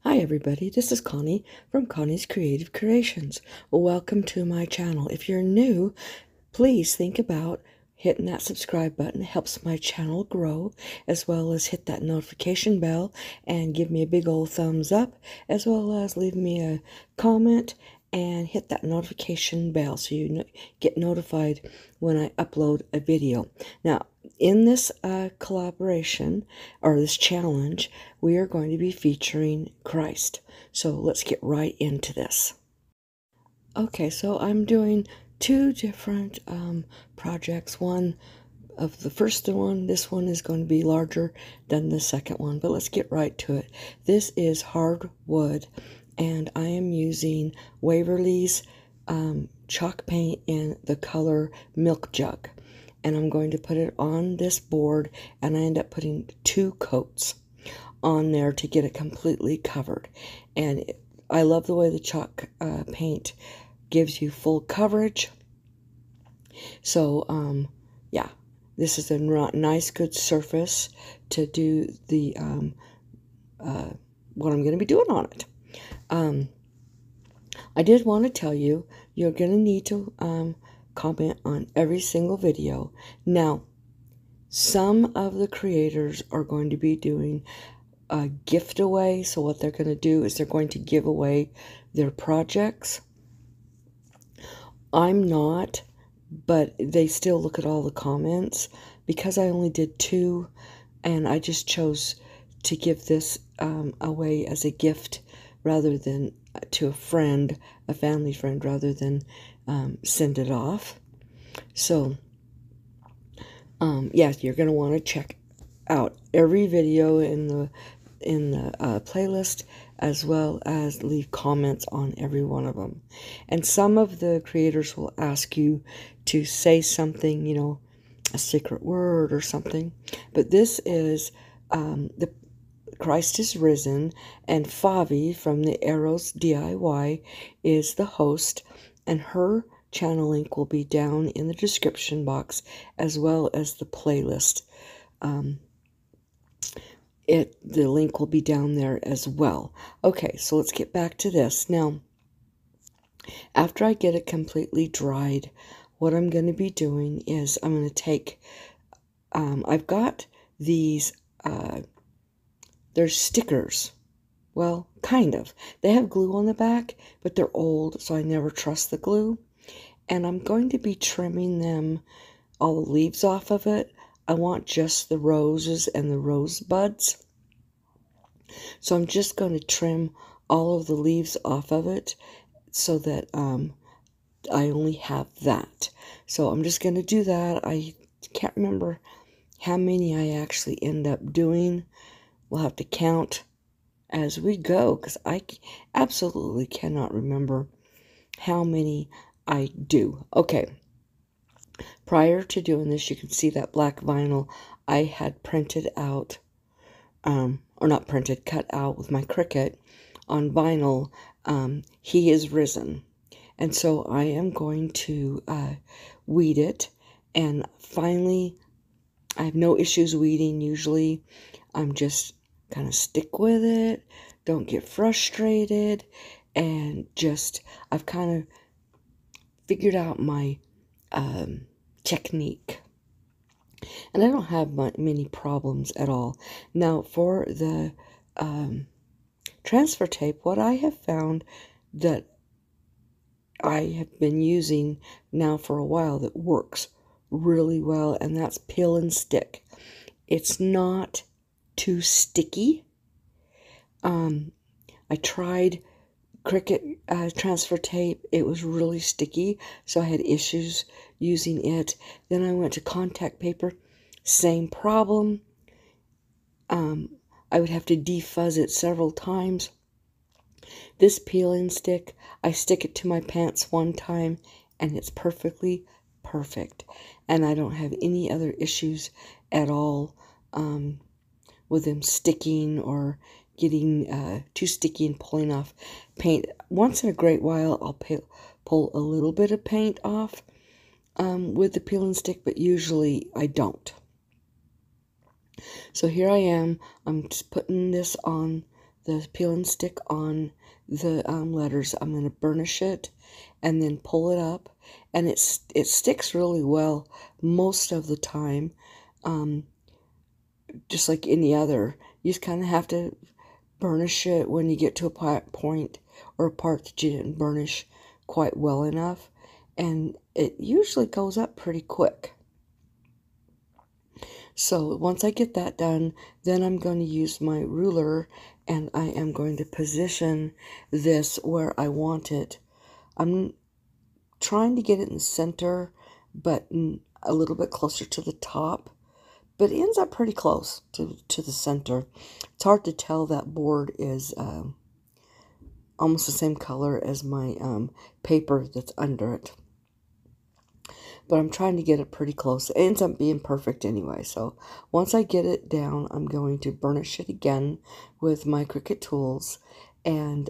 Hi everybody, this is Connie from Connie's Creative Creations. Welcome to my channel. If you're new, please think about hitting that subscribe button. It helps my channel grow, as well as hit that notification bell and give me a big old thumbs up, as well as leave me a comment and hit that notification bell so you get notified when I upload a video. Now, in this collaboration, or this challenge, we are going to be featuring Christ. So let's get right into this. Okay, so I'm doing two different projects. One of the first one, this one is going to be larger than the second one, but let's get right to it. This is hardwood, and I am using Waverly's chalk paint in the color Milk Jug, and I'm going to put it on this board, and I end up putting 2 coats on there to get it completely covered. And I love the way the chalk paint gives you full coverage. So yeah, this is a nice good surface to do the what I'm going to be doing on it. I did want to tell you, you're going to need to comment on every single video. Now, some of the creators are going to be doing a gift away. So what they're going to do is they're going to give away their projects. I'm not, but they still look at all the comments. Because I only did 2, and I just chose to give this away as a gift rather than to a friend, a family friend, rather than send it off. So yeah, you're going to want to check out every video in the playlist, as well as leave comments on every one of them. And some of the creators will ask you to say something, you know, a secret word or something. But this is the Christ is Risen, and Favi from the Arrows DIY is the host, and her channel link will be down in the description box, as well as the playlist. The link will be down there as well. Okay, so let's get back to this. Now, after I get it completely dried, what I'm going to be doing is I'm going to take, I've got these, they're stickers. Well, kind of. They have glue on the back, but they're old, so I never trust the glue. And I'm going to be trimming them, all the leaves off of it. I want just the roses and the rose buds. So I'm just going to trim all of the leaves off of it so that I only have that. So I'm just going to do that. I can't remember how many I actually end up doing. We'll have to count as we go, because I absolutely cannot remember how many I do. Okay. Prior to doing this, you can see that black vinyl I had printed out, or not printed, cut out with my Cricut on vinyl. He is Risen. And so I am going to weed it. And finally, I have no issues weeding usually. I'm just kind of stick with it. Don't get frustrated. And just, I've kind of figured out my technique. And I don't have many problems at all. Now, for the transfer tape, what I have found that I have been using now for a while that works really well, and that's peel and stick. It's not too sticky. I tried Cricut transfer tape. It was really sticky, so I had issues using it. Then I went to contact paper. Same problem. I would have to defuzz it several times. This peel and stick, I stick it to my pants one time, and it's perfectly perfect. And I don't have any other issues at all with them sticking or getting too sticky and pulling off paint. Once in a great while, I'll pull a little bit of paint off with the peel and stick, but usually I don't. So here I am. I'm just putting this on the peel and stick on the letters. I'm going to burnish it and then pull it up, and it sticks really well most of the time, just like any other. You just kind of have to burnish it when you get to a point or a part that you didn't burnish quite well enough, and it usually goes up pretty quick. So once I get that done, then I'm going to use my ruler and I am going to position this where I want it. I'm trying to get it in the center, but a little bit closer to the top, but it ends up pretty close to the center. It's hard to tell that board is almost the same color as my paper that's under it. But I'm trying to get it pretty close. It ends up being perfect anyway. So once I get it down, I'm going to burnish it again with my Cricut tools. And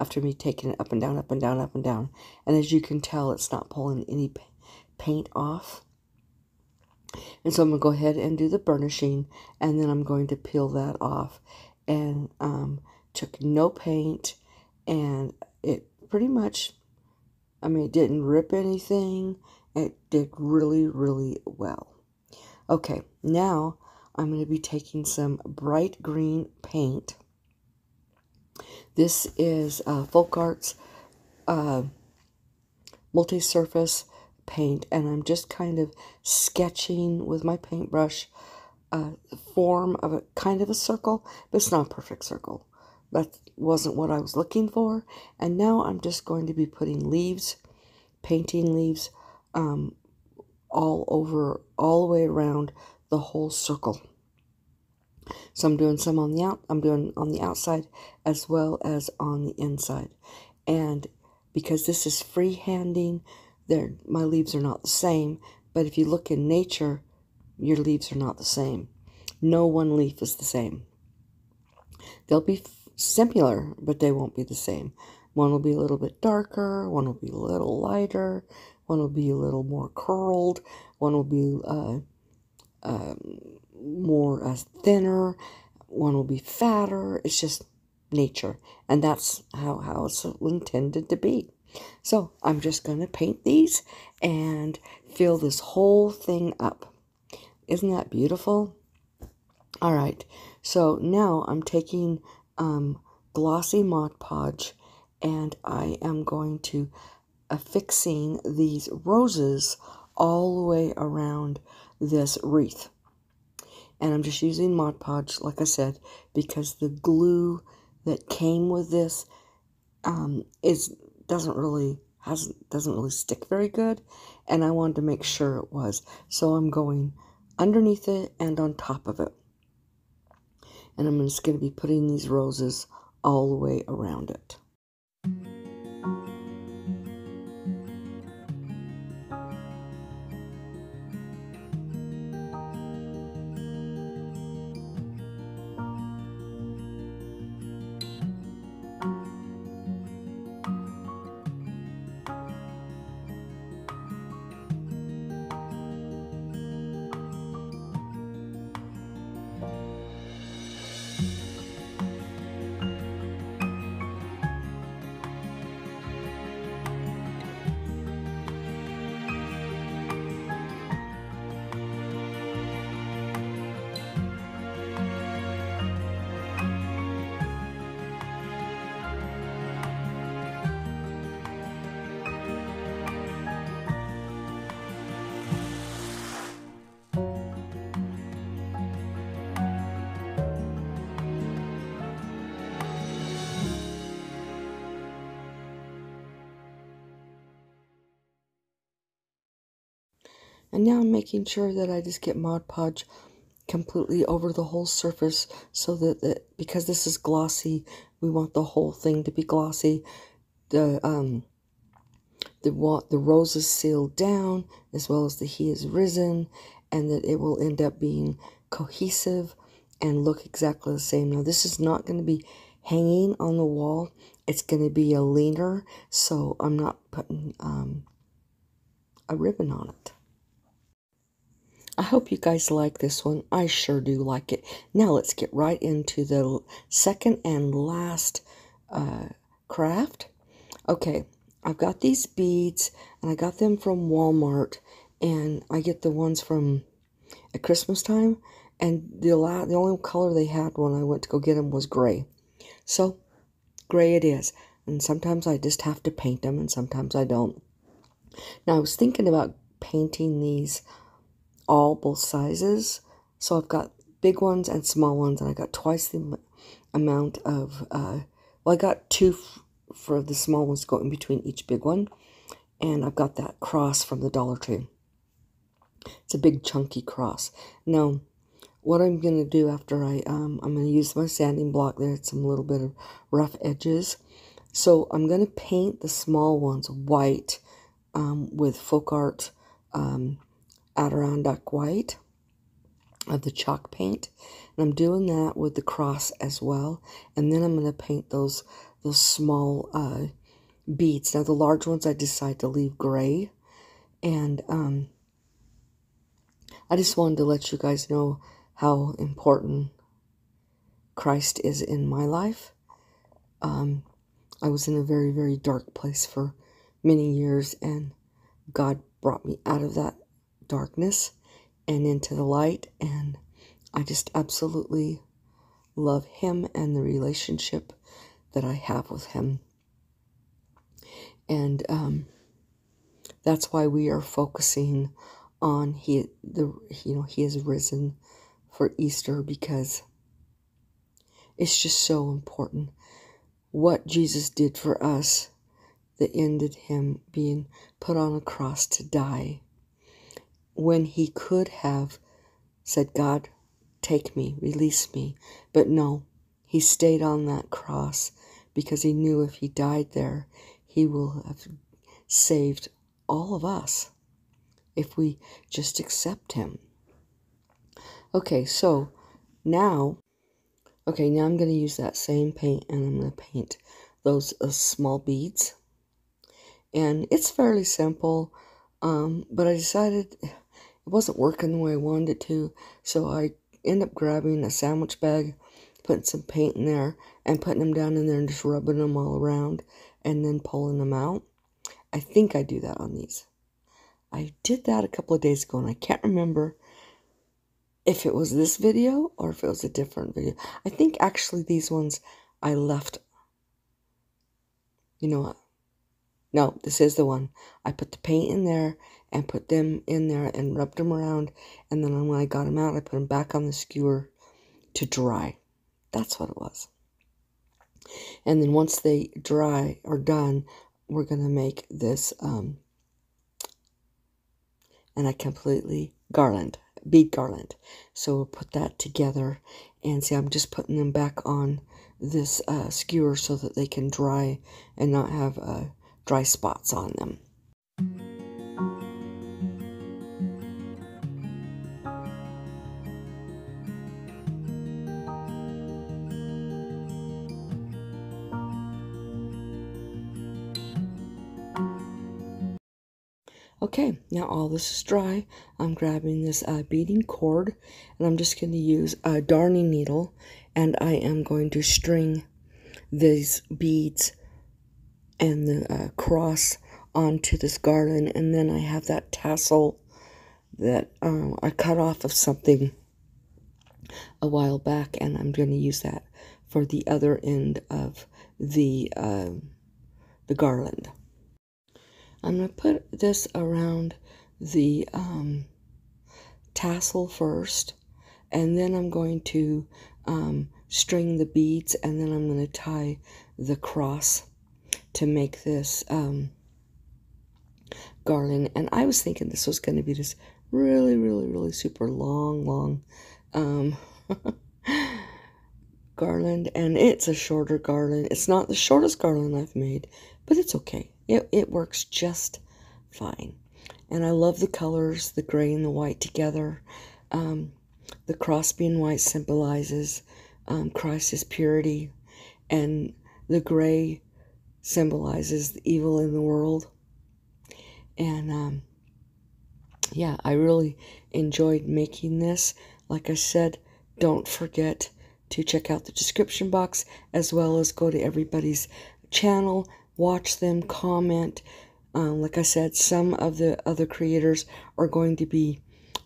after me taking it up and down, up and down, up and down. And as you can tell, it's not pulling any paint off. And so I'm going to go ahead and do the burnishing. And then I'm going to peel that off. And took no paint. And it pretty much, I mean, it didn't rip anything. It did really, really well. Okay, now I'm going to be taking some bright green paint. This is Folk Arts multi-surface paint, and I'm just kind of sketching with my paintbrush the form of a kind of a circle, but it's not a perfect circle. That wasn't what I was looking for. And now I'm just going to be putting leaves, painting leaves, all the way around the whole circle. So I'm doing some on the outside as well as on the inside. And because this is freehanding, my leaves are not the same. But if you look in nature, your leaves are not the same. No one leaf is the same. They'll be similar, but they won't be the same. One will be a little bit darker, one will be a little lighter, one will be a little more curled, one will be more thinner, one will be fatter. It's just nature, and that's how it's intended to be. So I'm just going to paint these and fill this whole thing up. Isn't that beautiful? All right, so now I'm taking glossy Mod Podge, and I am going to affixing these roses all the way around this wreath. And I'm just using Mod Podge, like I said, because the glue that came with this doesn't really stick very good, and I wanted to make sure it was. So I'm going underneath it and on top of it. And I'm just going to be putting these roses all the way around it. And now I'm making sure that I just get Mod Podge completely over the whole surface, so that because this is glossy, we want the whole thing to be glossy. The roses sealed down, as well as the He is Risen, and that it will end up being cohesive and look exactly the same. Now this is not going to be hanging on the wall. It's going to be a leaner, so I'm not putting a ribbon on it. I hope you guys like this one. I sure do like it. Now let's get right into the second and last craft. Okay, I've got these beads, and I got them from Walmart, and I get the ones from at Christmas time, and the only color they had when I went to go get them was gray. So, gray it is. And sometimes I just have to paint them, and sometimes I don't. Now, I was thinking about painting these both sizes. So I've got big ones and small ones, and I got twice the amount of, well, I got two for the small ones to go in between each big one. And I've got that cross from the Dollar Tree. It's a big chunky cross. Now, what I'm going to do after I'm going to use my sanding block there, some little bit of rough edges. So I'm going to paint the small ones white with folk art Adirondack white of the chalk paint. And I'm doing that with the cross as well. And then I'm going to paint those small beads. Now the large ones I decide to leave gray. And I just wanted to let you guys know how important Christ is in my life. I was in a very, very dark place for many years, and God brought me out of that darkness and into the light, and I just absolutely love Him and the relationship that I have with Him. And that's why we are focusing on He is risen for Easter, because it's just so important what Jesus did for us that ended Him being put on a cross to die, when He could have said, God, take me, release me. But no, He stayed on that cross because He knew if He died there, He will have saved all of us if we just accept Him. Okay, so now I'm going to use that same paint, and I'm going to paint those small beads. And it's fairly simple, but I decided it wasn't working the way I wanted it to, so I end up grabbing a sandwich bag, putting some paint in there, and putting them down in there and just rubbing them all around, and then pulling them out. I think I do that on these. I did that a couple of days ago, and I can't remember if it was this video or if it was a different video. I think actually these ones I left. You know what? No, this is the one. I put the paint in there and put them in there and rubbed them around. And then when I got them out, I put them back on the skewer to dry. That's what it was. And then once they dry or done, we're going to make this, and I completely bead garland. So we'll put that together, and see, I'm just putting them back on this skewer so that they can dry and not have dry spots on them. Okay, now all this is dry. I'm grabbing this beading cord, and I'm just going to use a darning needle, and I am going to string these beads and the cross onto this garland. And then I have that tassel that I cut off of something a while back, and I'm going to use that for the other end of the garland. I'm going to put this around the tassel first, and then I'm going to string the beads, and then I'm going to tie the cross to make this garland. And I was thinking this was going to be this really, really, really super long garland, and it's a shorter garland. It's not the shortest garland I've made, but it's okay. It works just fine. And I love the colors, the gray and the white together. The cross being white symbolizes Christ's purity, and the gray symbolizes the evil in the world. And yeah, I really enjoyed making this. Like I said, don't forget to check out the description box, as well as go to everybody's channel, watch them, comment. Like I said, some of the other creators are going to be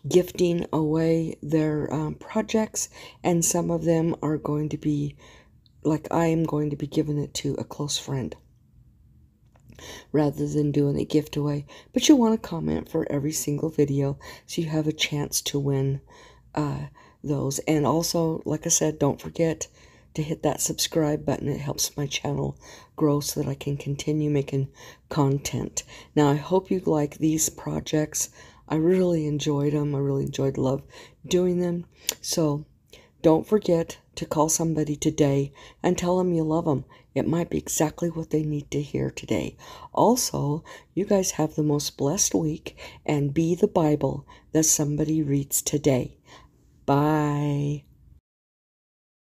gifting away their projects, and some of them are going to be, like I am going to be giving it to a close friend rather than doing a gift away. But you want to comment for every single video so you have a chance to win those. And also, like I said, don't forget to hit that subscribe button. It helps my channel grow so that I can continue making content. Now, I hope you like these projects. I really enjoyed them. I really love doing them. So don't forget to call somebody today and tell them you love them. It might be exactly what they need to hear today. Also, you guys have the most blessed week, and be the Bible that somebody reads today. Bye.